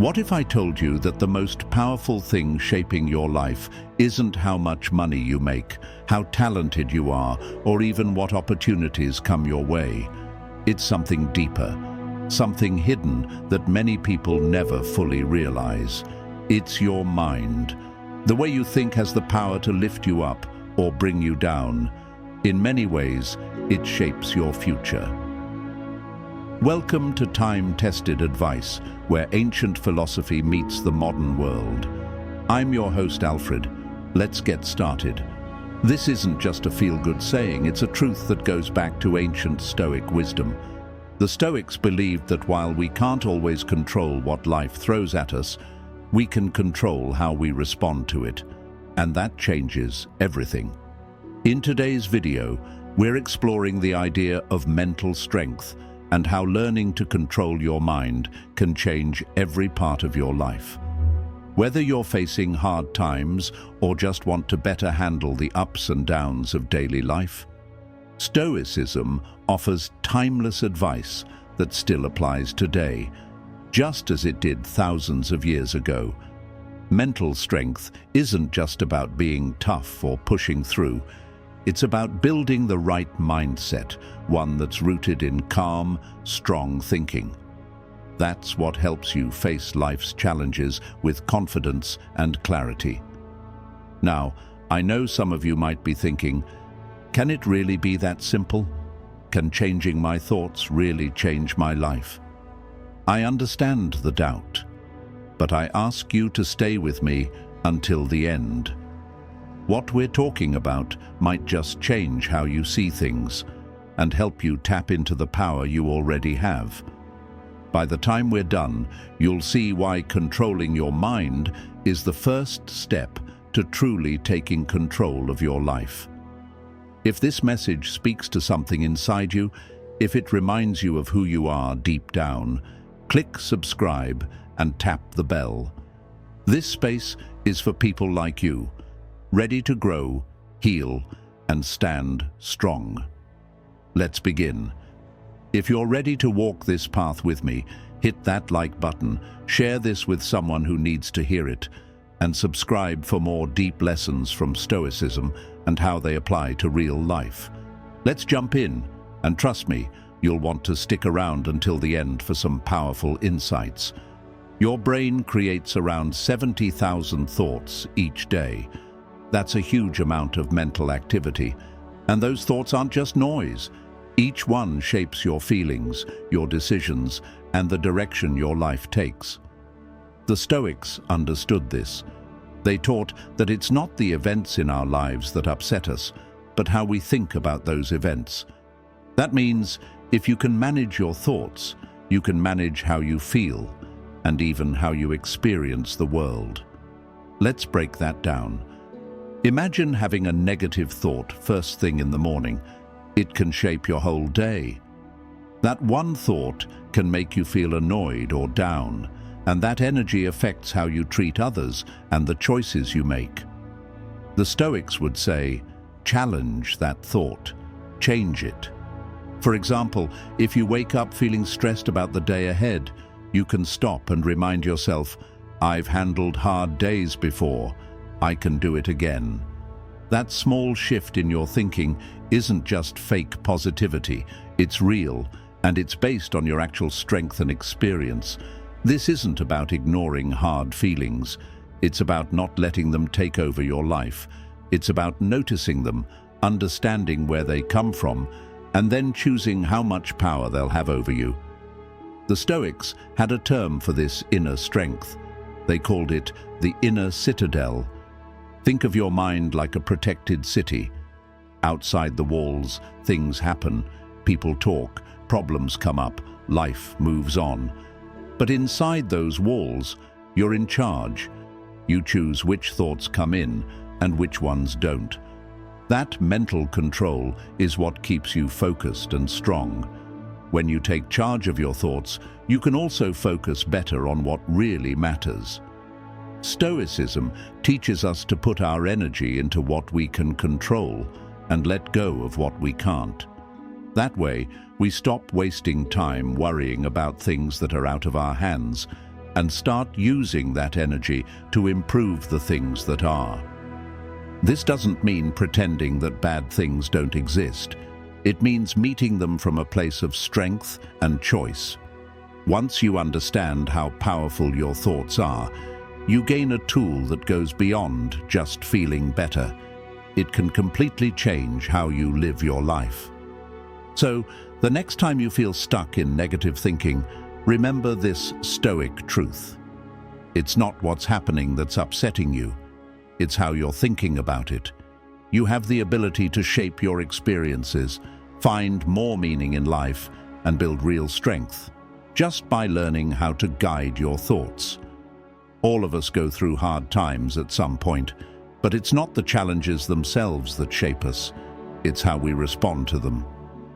What if I told you that the most powerful thing shaping your life isn't how much money you make, how talented you are, or even what opportunities come your way? It's something deeper, something hidden that many people never fully realize. It's your mind. The way you think has the power to lift you up or bring you down. In many ways, it shapes your future. Welcome to time-tested advice, where ancient philosophy meets the modern world. I'm your host, Alfred. Let's get started. This isn't just a feel-good saying, it's a truth that goes back to ancient Stoic wisdom. The Stoics believed that while we can't always control what life throws at us, we can control how we respond to it. And that changes everything. In today's video, we're exploring the idea of mental strength and how learning to control your mind can change every part of your life. Whether you're facing hard times or just want to better handle the ups and downs of daily life, Stoicism offers timeless advice that still applies today, just as it did thousands of years ago. Mental strength isn't just about being tough or pushing through. It's about building the right mindset, one that's rooted in calm, strong thinking. That's what helps you face life's challenges with confidence and clarity. Now, I know some of you might be thinking, can it really be that simple? Can changing my thoughts really change my life? I understand the doubt, but I ask you to stay with me until the end. What we're talking about might just change how you see things and help you tap into the power you already have. By the time we're done, you'll see why controlling your mind is the first step to truly taking control of your life. If this message speaks to something inside you, if it reminds you of who you are deep down, click subscribe and tap the bell. This space is for people like you, ready to grow, heal, and stand strong. Let's begin. If you're ready to walk this path with me, hit that like button, share this with someone who needs to hear it, and subscribe for more deep lessons from Stoicism and how they apply to real life. Let's jump in, and trust me, you'll want to stick around until the end for some powerful insights. Your brain creates around 70,000 thoughts each day. That's a huge amount of mental activity. And those thoughts aren't just noise. Each one shapes your feelings, your decisions, and the direction your life takes. The Stoics understood this. They taught that it's not the events in our lives that upset us, but how we think about those events. That means if you can manage your thoughts, you can manage how you feel, and even how you experience the world. Let's break that down. Imagine having a negative thought first thing in the morning. It can shape your whole day. That one thought can make you feel annoyed or down, and that energy affects how you treat others and the choices you make. The Stoics would say, challenge that thought, change it. For example, if you wake up feeling stressed about the day ahead, you can stop and remind yourself, I've handled hard days before, I can do it again. That small shift in your thinking isn't just fake positivity, it's real, and it's based on your actual strength and experience. This isn't about ignoring hard feelings. It's about not letting them take over your life. It's about noticing them, understanding where they come from, and then choosing how much power they'll have over you. The Stoics had a term for this inner strength. They called it the inner citadel. Think of your mind like a protected city. Outside the walls, things happen, people talk, problems come up, life moves on. But inside those walls, you're in charge. You choose which thoughts come in and which ones don't. That mental control is what keeps you focused and strong. When you take charge of your thoughts, you can also focus better on what really matters. Stoicism teaches us to put our energy into what we can control and let go of what we can't. That way, we stop wasting time worrying about things that are out of our hands and start using that energy to improve the things that are. This doesn't mean pretending that bad things don't exist. It means meeting them from a place of strength and choice. Once you understand how powerful your thoughts are, you gain a tool that goes beyond just feeling better. It can completely change how you live your life. So, the next time you feel stuck in negative thinking, remember this Stoic truth. It's not what's happening that's upsetting you. It's how you're thinking about it. You have the ability to shape your experiences, find more meaning in life, and build real strength, just by learning how to guide your thoughts. All of us go through hard times at some point, but it's not the challenges themselves that shape us. It's how we respond to them.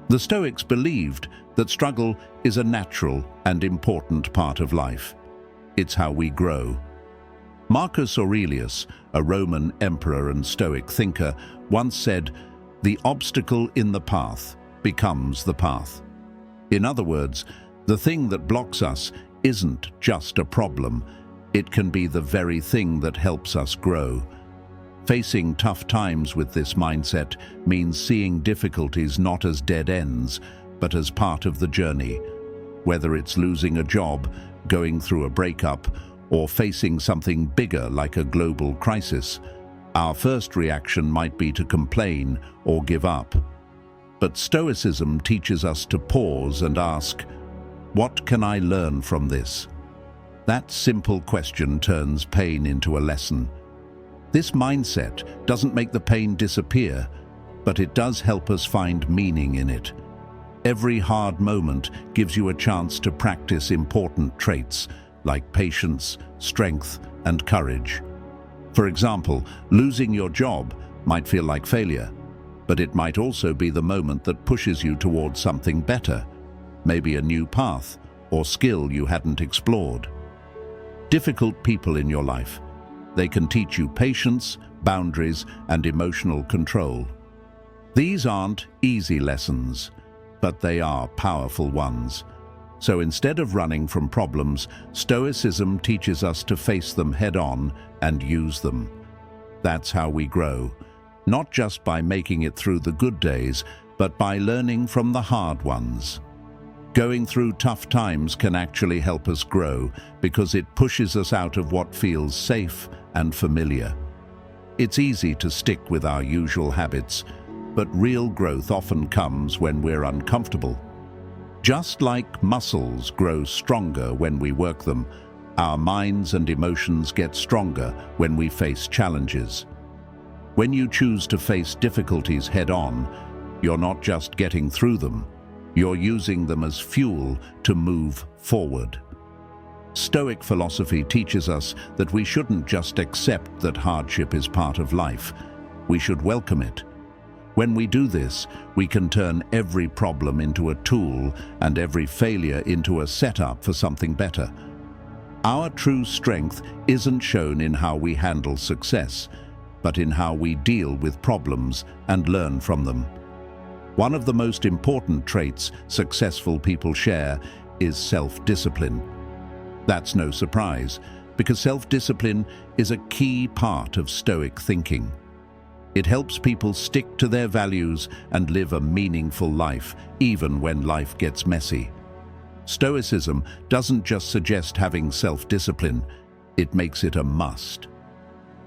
The Stoics believed that struggle is a natural and important part of life. It's how we grow. Marcus Aurelius, a Roman emperor and Stoic thinker, once said, "The obstacle in the path becomes the path." In other words, the thing that blocks us isn't just a problem. It can be the very thing that helps us grow. Facing tough times with this mindset means seeing difficulties not as dead ends, but as part of the journey. Whether it's losing a job, going through a breakup, or facing something bigger like a global crisis, our first reaction might be to complain or give up. But Stoicism teaches us to pause and ask, what can I learn from this? That simple question turns pain into a lesson. This mindset doesn't make the pain disappear, but it does help us find meaning in it. Every hard moment gives you a chance to practice important traits like patience, strength, and courage. For example, losing your job might feel like failure, but it might also be the moment that pushes you towards something better, maybe a new path or skill you hadn't explored. Difficult people in your life. They can teach you patience, boundaries, and emotional control. These aren't easy lessons, but they are powerful ones. So instead of running from problems, Stoicism teaches us to face them head-on and use them. That's how we grow, not just by making it through the good days, but by learning from the hard ones. Going through tough times can actually help us grow because it pushes us out of what feels safe and familiar. It's easy to stick with our usual habits, but real growth often comes when we're uncomfortable. Just like muscles grow stronger when we work them, our minds and emotions get stronger when we face challenges. When you choose to face difficulties head-on, you're not just getting through them, you're using them as fuel to move forward. Stoic philosophy teaches us that we shouldn't just accept that hardship is part of life. We should welcome it. When we do this, we can turn every problem into a tool and every failure into a setup for something better. Our true strength isn't shown in how we handle success, but in how we deal with problems and learn from them. One of the most important traits successful people share is self-discipline. That's no surprise, because self-discipline is a key part of Stoic thinking. It helps people stick to their values and live a meaningful life, even when life gets messy. Stoicism doesn't just suggest having self-discipline, it makes it a must.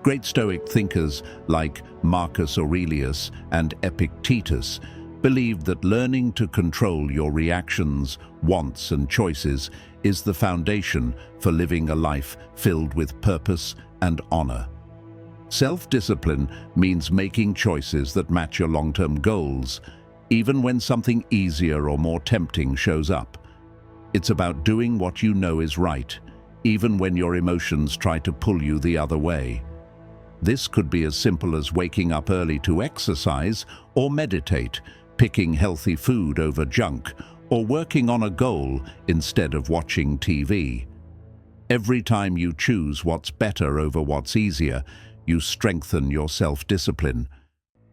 Great Stoic thinkers like Marcus Aurelius and Epictetus believed that learning to control your reactions, wants, and choices is the foundation for living a life filled with purpose and honor. Self-discipline means making choices that match your long-term goals, even when something easier or more tempting shows up. It's about doing what you know is right, even when your emotions try to pull you the other way. This could be as simple as waking up early to exercise or meditate, picking healthy food over junk, or working on a goal instead of watching TV. Every time you choose what's better over what's easier, you strengthen your self-discipline.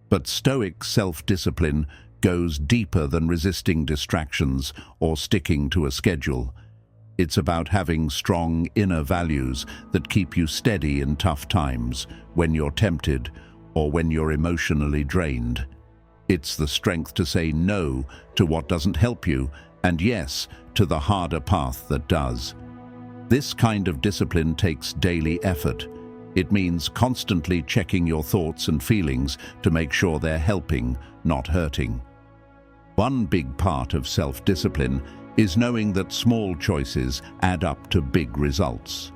But Stoic self-discipline goes deeper than resisting distractions or sticking to a schedule. It's about having strong inner values that keep you steady in tough times, when you're tempted or when you're emotionally drained. It's the strength to say no to what doesn't help you and yes to the harder path that does. This kind of discipline takes daily effort. It means constantly checking your thoughts and feelings to make sure they're helping, not hurting. One big part of self-discipline is knowing that small choices add up to big results.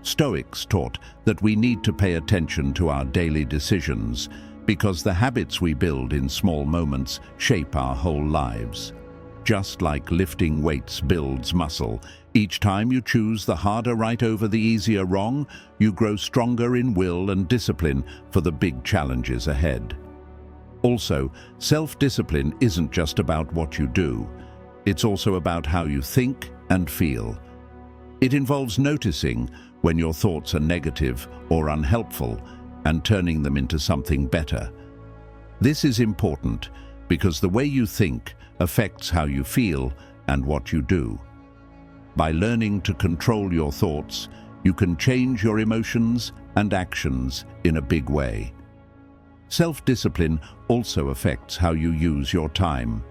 Stoics taught that we need to pay attention to our daily decisions because the habits we build in small moments shape our whole lives. Just like lifting weights builds muscle, each time you choose the harder right over the easier wrong, you grow stronger in will and discipline for the big challenges ahead. Also, self-discipline isn't just about what you do. It's also about how you think and feel. It involves noticing when your thoughts are negative or unhelpful and turning them into something better. This is important because the way you think affects how you feel and what you do. By learning to control your thoughts, you can change your emotions and actions in a big way. Self-discipline also affects how you use your time.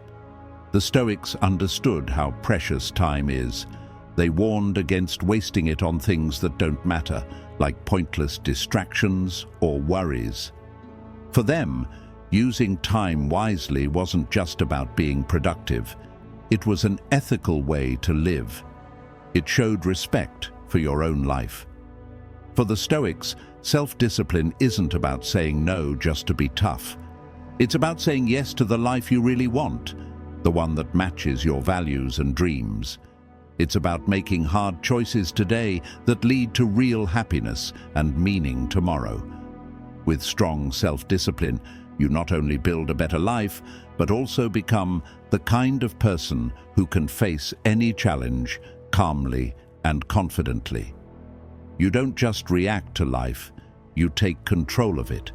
The Stoics understood how precious time is. They warned against wasting it on things that don't matter, like pointless distractions or worries. For them, using time wisely wasn't just about being productive. It was an ethical way to live. It showed respect for your own life. For the Stoics, self-discipline isn't about saying no just to be tough. It's about saying yes to the life you really want, the one that matches your values and dreams. It's about making hard choices today that lead to real happiness and meaning tomorrow. With strong self-discipline, you not only build a better life, but also become the kind of person who can face any challenge calmly and confidently. You don't just react to life, you take control of it.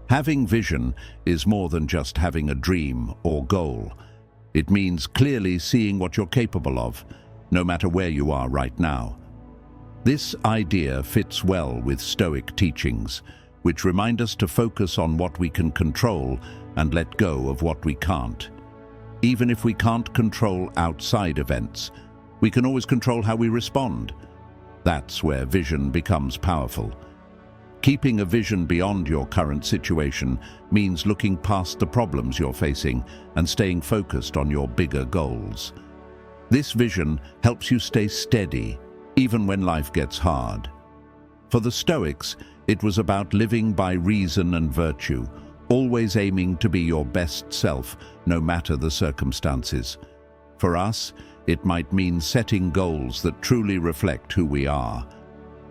Having vision is more than just having a dream or goal. It means clearly seeing what you're capable of, no matter where you are right now. This idea fits well with Stoic teachings, which remind us to focus on what we can control and let go of what we can't. Even if we can't control outside events, we can always control how we respond. That's where vision becomes powerful. Keeping a vision beyond your current situation means looking past the problems you're facing and staying focused on your bigger goals. This vision helps you stay steady, even when life gets hard. For the Stoics, it was about living by reason and virtue, always aiming to be your best self, no matter the circumstances. For us, it might mean setting goals that truly reflect who we are,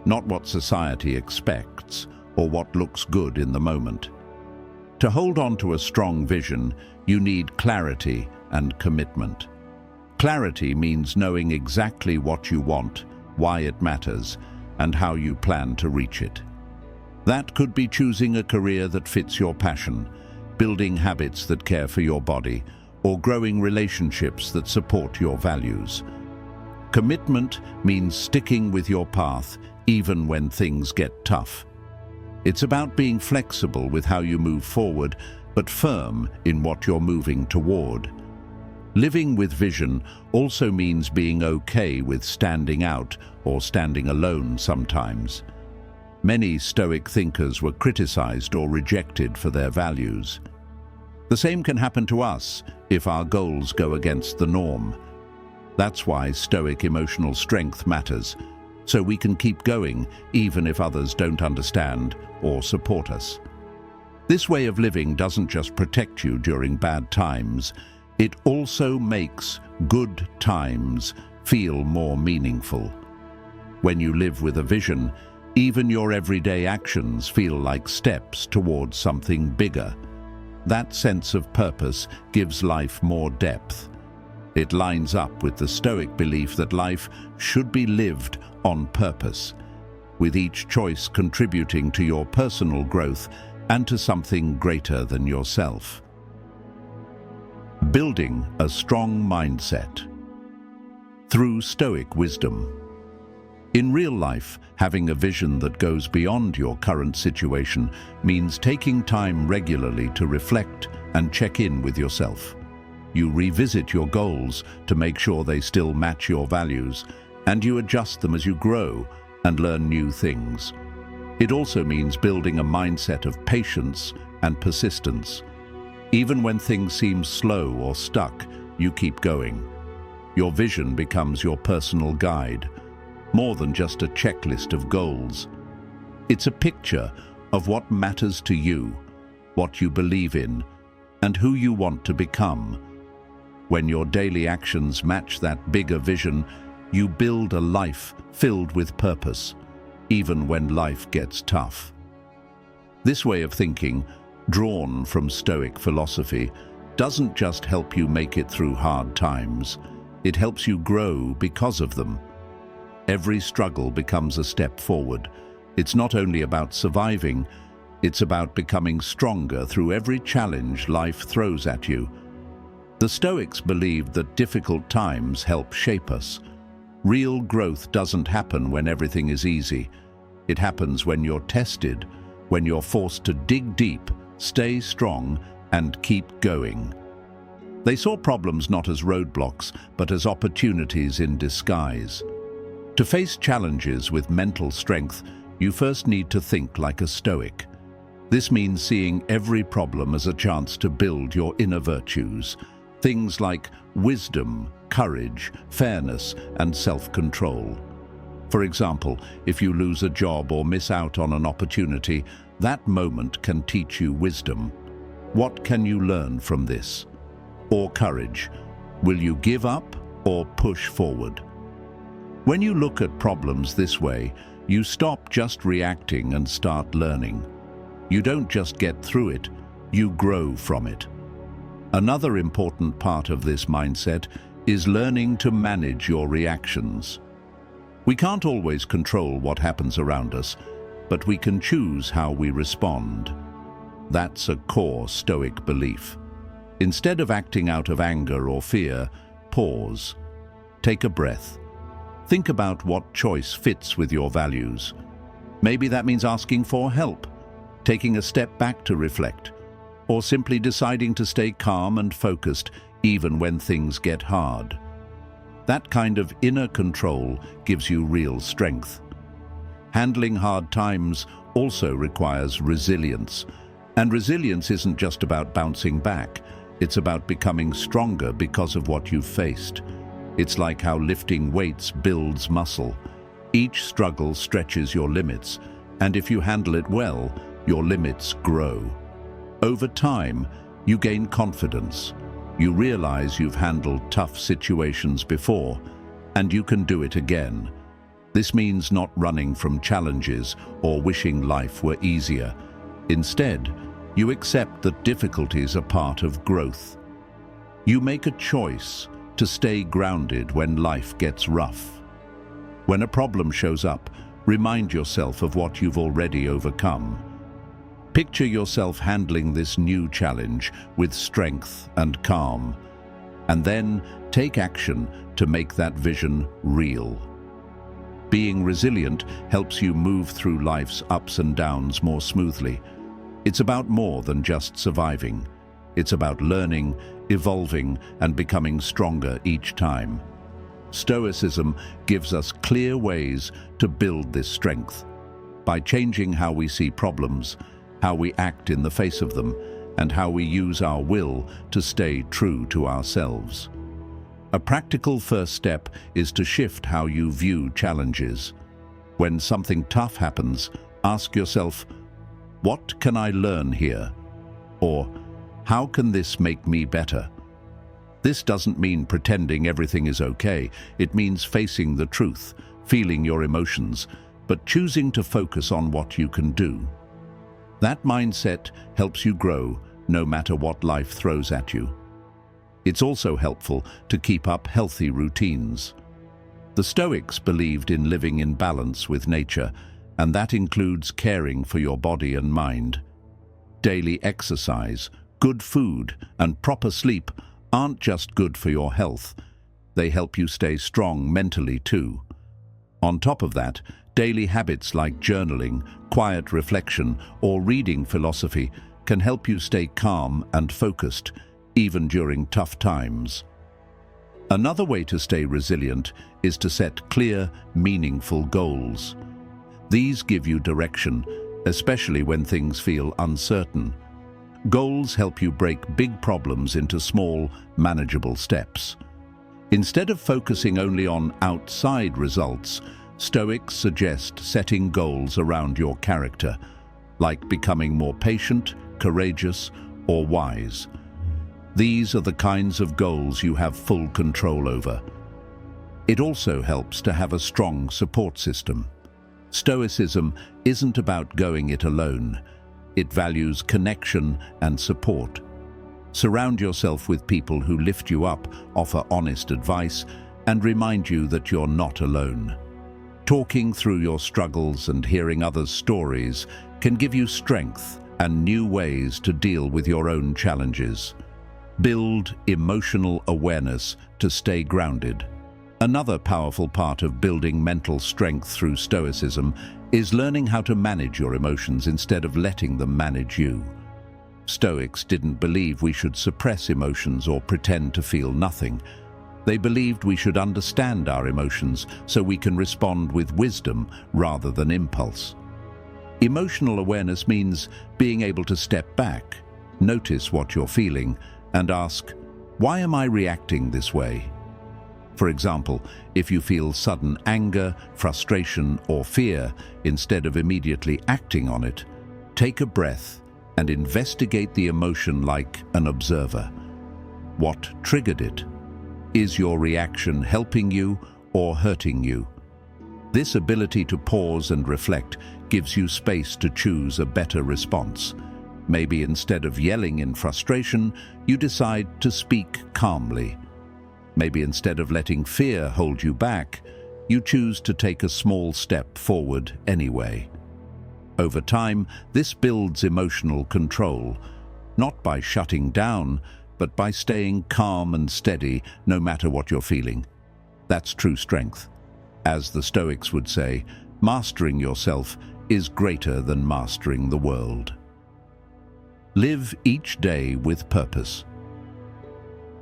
not what society expects or what looks good in the moment. To hold on to a strong vision, you need clarity and commitment. Clarity means knowing exactly what you want, why it matters, and how you plan to reach it. That could be choosing a career that fits your passion, building habits that care for your body, or growing relationships that support your values. Commitment means sticking with your path even when things get tough. It's about being flexible with how you move forward, but firm in what you're moving toward. Living with vision also means being okay with standing out or standing alone sometimes. Many Stoic thinkers were criticized or rejected for their values. The same can happen to us if our goals go against the norm. That's why Stoic emotional strength matters, so we can keep going even if others don't understand or support us. This way of living doesn't just protect you during bad times, it also makes good times feel more meaningful. When you live with a vision, even your everyday actions feel like steps towards something bigger. That sense of purpose gives life more depth. It lines up with the Stoic belief that life should be lived on purpose, with each choice contributing to your personal growth and to something greater than yourself. Building a strong mindset. through Stoic wisdom. In real life, having a vision that goes beyond your current situation means taking time regularly to reflect and check in with yourself. You revisit your goals to make sure they still match your values, and you adjust them as you grow and learn new things. It also means building a mindset of patience and persistence. Even when things seem slow or stuck, you keep going. Your vision becomes your personal guide, more than just a checklist of goals. It's a picture of what matters to you, what you believe in, and who you want to become. When your daily actions match that bigger vision, you build a life filled with purpose, even when life gets tough. This way of thinking, drawn from Stoic philosophy, doesn't just help you make it through hard times, it helps you grow because of them. Every struggle becomes a step forward. It's not only about surviving, it's about becoming stronger through every challenge life throws at you. The Stoics believed that difficult times help shape us. Real growth doesn't happen when everything is easy. It happens when you're tested, when you're forced to dig deep, stay strong, and keep going. They saw problems not as roadblocks, but as opportunities in disguise. To face challenges with mental strength, you first need to think like a Stoic. This means seeing every problem as a chance to build your inner virtues. Things like wisdom, courage, fairness, and self-control. For example, if you lose a job or miss out on an opportunity, that moment can teach you wisdom. What can you learn from this? Or courage. Will you give up or push forward? When you look at problems this way, you stop just reacting and start learning. You don't just get through it, you grow from it. Another important part of this mindset is learning to manage your reactions. We can't always control what happens around us, but we can choose how we respond. That's a core Stoic belief. Instead of acting out of anger or fear, pause. Take a breath. Think about what choice fits with your values. Maybe that means asking for help, taking a step back to reflect, or simply deciding to stay calm and focused even when things get hard. That kind of inner control gives you real strength. Handling hard times also requires resilience. And resilience isn't just about bouncing back. It's about becoming stronger because of what you've faced. It's like how lifting weights builds muscle. Each struggle stretches your limits, and if you handle it well, your limits grow. Over time, you gain confidence. You realize you've handled tough situations before, and you can do it again. This means not running from challenges or wishing life were easier. Instead, you accept that difficulties are part of growth. You make a choice to stay grounded when life gets rough. When a problem shows up, remind yourself of what you've already overcome. Picture yourself handling this new challenge with strength and calm, and then take action to make that vision real. Being resilient helps you move through life's ups and downs more smoothly. It's about more than just surviving. It's about learning, evolving, and becoming stronger each time. Stoicism gives us clear ways to build this strength. By changing how we see problems, how we act in the face of them, and how we use our will to stay true to ourselves. A practical first step is to shift how you view challenges. When something tough happens, ask yourself, what can I learn here? Or, how can this make me better? This doesn't mean pretending everything is okay. It means facing the truth, feeling your emotions, but choosing to focus on what you can do. That mindset helps you grow no matter what life throws at you. It's also helpful to keep up healthy routines. The Stoics believed in living in balance with nature, and that includes caring for your body and mind. Daily exercise, good food, and proper sleep aren't just good for your health. They help you stay strong mentally too. On top of that, daily habits like journaling, quiet reflection, or reading philosophy can help you stay calm and focused, even during tough times. Another way to stay resilient is to set clear, meaningful goals. These give you direction, especially when things feel uncertain. Goals help you break big problems into small, manageable steps. Instead of focusing only on outside results, Stoics suggest setting goals around your character, like becoming more patient, courageous, or wise. These are the kinds of goals you have full control over. It also helps to have a strong support system. Stoicism isn't about going it alone. It values connection and support. Surround yourself with people who lift you up, offer honest advice, and remind you that you're not alone. Talking through your struggles and hearing others' stories can give you strength and new ways to deal with your own challenges. Build emotional awareness to stay grounded. Another powerful part of building mental strength through Stoicism is learning how to manage your emotions instead of letting them manage you. Stoics didn't believe we should suppress emotions or pretend to feel nothing. They believed we should understand our emotions so we can respond with wisdom rather than impulse. Emotional awareness means being able to step back, notice what you're feeling, and ask, why am I reacting this way? For example, if you feel sudden anger, frustration, or fear, instead of immediately acting on it, take a breath and investigate the emotion like an observer. What triggered it? Is your reaction helping you or hurting you? This ability to pause and reflect gives you space to choose a better response. Maybe instead of yelling in frustration, you decide to speak calmly. Maybe instead of letting fear hold you back, you choose to take a small step forward anyway. Over time, this builds emotional control, not by shutting down, but by staying calm and steady no matter what you're feeling. That's true strength. As the Stoics would say, mastering yourself is greater than mastering the world. Live each day with purpose.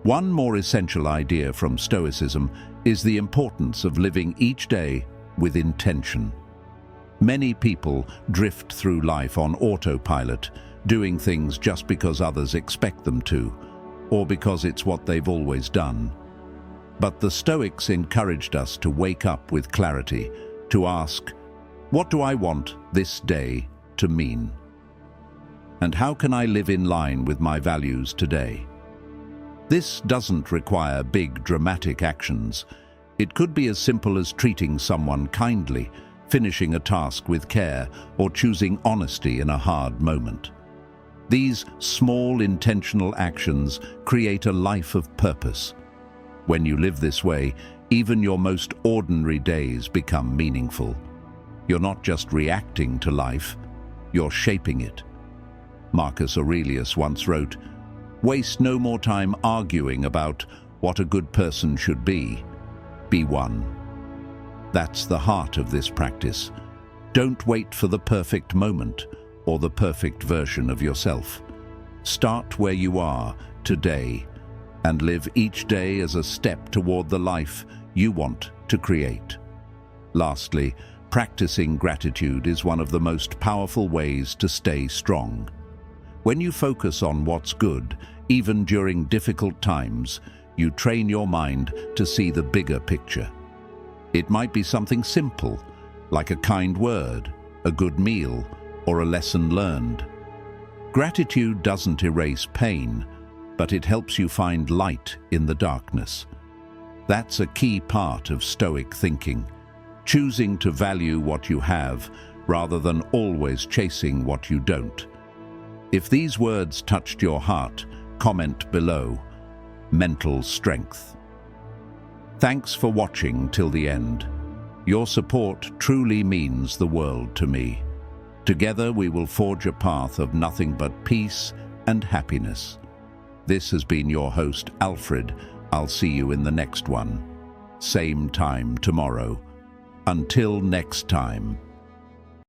One more essential idea from Stoicism is the importance of living each day with intention. Many people drift through life on autopilot, doing things just because others expect them to, or because it's what they've always done. But the Stoics encouraged us to wake up with clarity, to ask, what do I want this day to mean? And how can I live in line with my values today? This doesn't require big, dramatic actions. It could be as simple as treating someone kindly, finishing a task with care, or choosing honesty in a hard moment. These small, intentional actions create a life of purpose. When you live this way, even your most ordinary days become meaningful. You're not just reacting to life, you're shaping it. Marcus Aurelius once wrote, "Waste no more time arguing about what a good person should be. Be one." That's the heart of this practice. Don't wait for the perfect moment or the perfect version of yourself. Start where you are today and live each day as a step toward the life you want to create. Lastly, practicing gratitude is one of the most powerful ways to stay strong. When you focus on what's good, even during difficult times, you train your mind to see the bigger picture. It might be something simple, like a kind word, a good meal, or a lesson learned. Gratitude doesn't erase pain, but it helps you find light in the darkness. That's a key part of Stoic thinking, choosing to value what you have rather than always chasing what you don't. If these words touched your heart, comment below. Mental strength. Thanks for watching till the end. Your support truly means the world to me. Together we will forge a path of nothing but peace and happiness. This has been your host, Alfred, I'll see you in the next one. Same time tomorrow. Until next time.